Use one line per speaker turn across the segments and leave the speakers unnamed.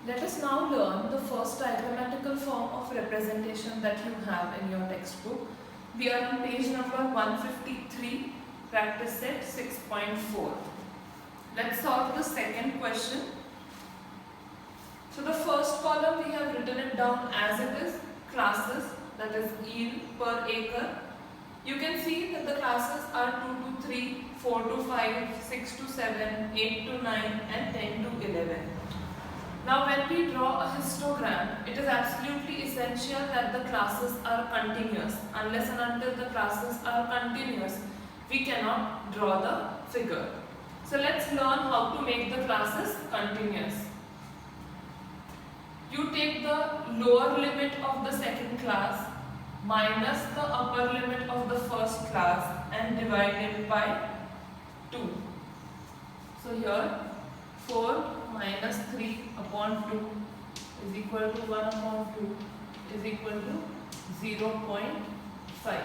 Let us now learn the first diagrammatical form of representation that you have in your textbook. We are on page number 153, practice set 6.4. Let's solve the second question. So the first column we have written it down as it is, classes, that is yield per acre. You can see that the classes are 2 to 3, 4 to 5, 6 to 7, 8 to 9 and 10 to 11. Now when we draw a histogram, it is absolutely essential that the classes are continuous. Unless and until the classes are continuous, we cannot draw the figure. So let's learn how to make the classes continuous. You take the lower limit of the second class minus the upper limit of the first class and divide it by 2. So here 4 minus 3 upon 2 is equal to 1 upon 2 is equal to 0.5.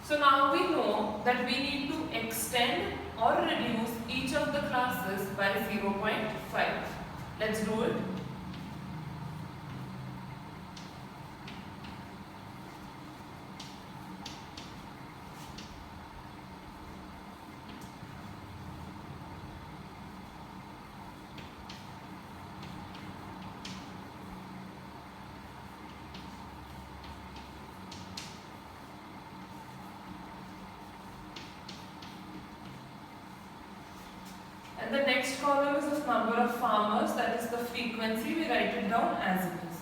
So now we know that we need to extend or reduce each of the classes by 0.5. Let's do it. And the next column is of number of farmers, that is the frequency, we write it down as it is.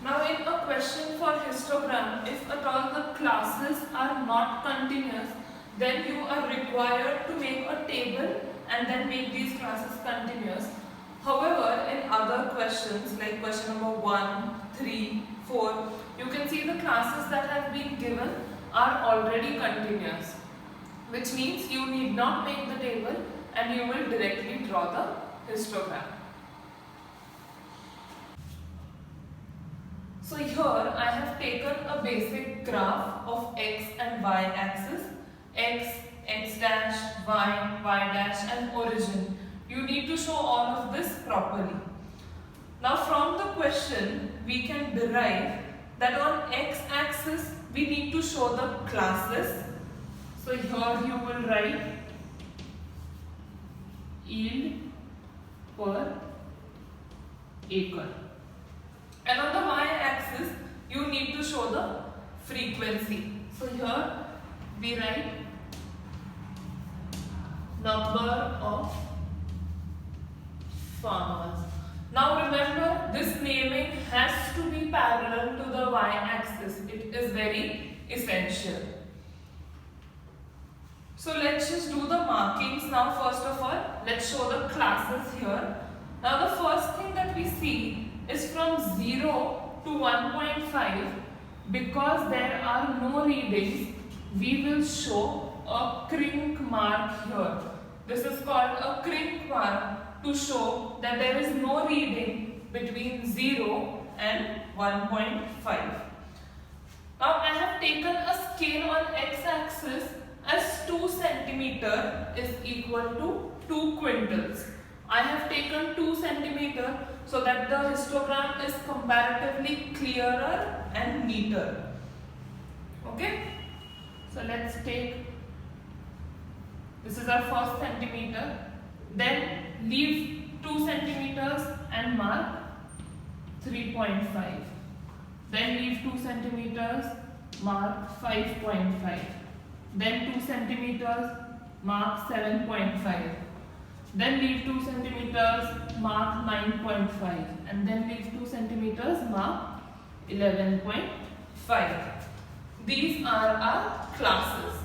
Now in a question for histogram, if at all the classes are not continuous, then you are required to make a table and then make these classes continuous. However, in other questions like question number 1, 3, 4, you can see the classes that have been given are already continuous, which means you need not make the table and you will directly draw the histogram. So here I have taken a basic graph of x and y axis, x, x dash, y dash and origin. You need to show all of this properly. Now from the question we can derive that on x-axis we need to show the classes. So here you will write yield per acre. And on the y-axis you need to show the frequency. So here we write number of farmers. Now remember, this naming has to be parallel to the y-axis. It is very essential. So let's just do the markings now. First of all, let's show the classes here. Now the first thing that we see is from 0 to 1.5. Because there are no readings, we will show a crink mark here. This is called a crink mark, to show that there is no reading between 0 and 1.5. Now I have taken a scale on x-axis as 2 centimeter is equal to 2 quintals. I have taken 2 centimeter so that the histogram is comparatively clearer and neater. Okay? So let's take, this is our first centimeter. Then leave 2 centimeters and mark 3.5. Then leave 2 centimeters, mark 5.5. Then 2 centimeters, mark 7.5. Then leave 2 centimeters, mark 9.5. And then leave 2 centimeters, mark 11.5. These are our classes.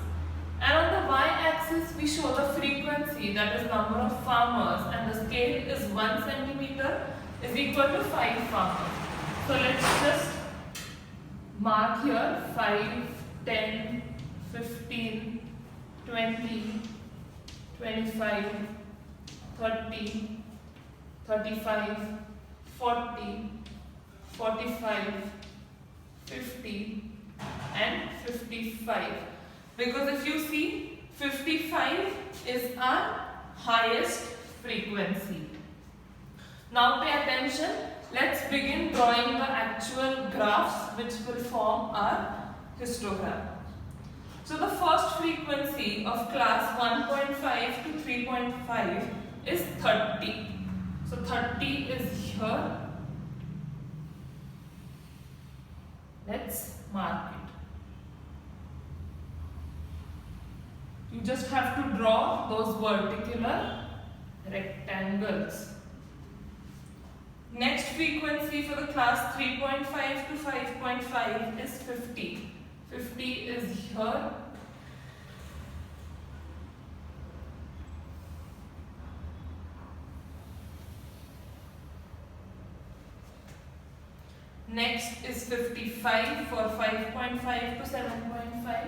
And on the y-axis we show the frequency, that is number of farmers, and the scale is 1 centimeter is equal to 5 farmers. So let's just mark here 5, 10, 15, 20, 25, 30, 35, 40, 45, 50, and 55. Because if you see, 55 is our highest frequency. Now pay attention. Let's begin drawing the actual graphs which will form our histogram. So the first frequency of class 1.5 to 3.5 is 30. So 30 is here. Let's mark it. You just have to draw those vertical rectangles. Next frequency for the class 3.5 to 5.5 is 50. 50 is here. Next is 55 for 5.5 to 7.5.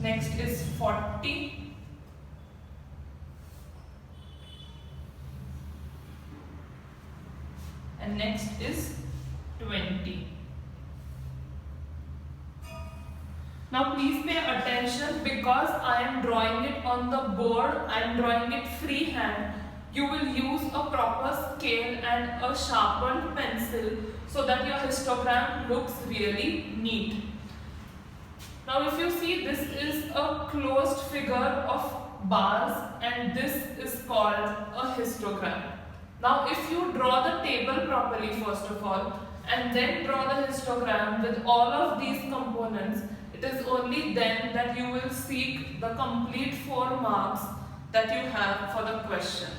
Next is 40. And next is 20. Now please pay attention, because I am drawing it on the board, I am drawing it freehand. You will use a proper scale and a sharpened pencil so that your histogram looks really neat. Now if you see, this is a closed figure of bars and this is called a histogram. Now if you draw the table properly first of all and then draw the histogram with all of these components, it is only then that you will seek the complete 4 marks that you have for the question.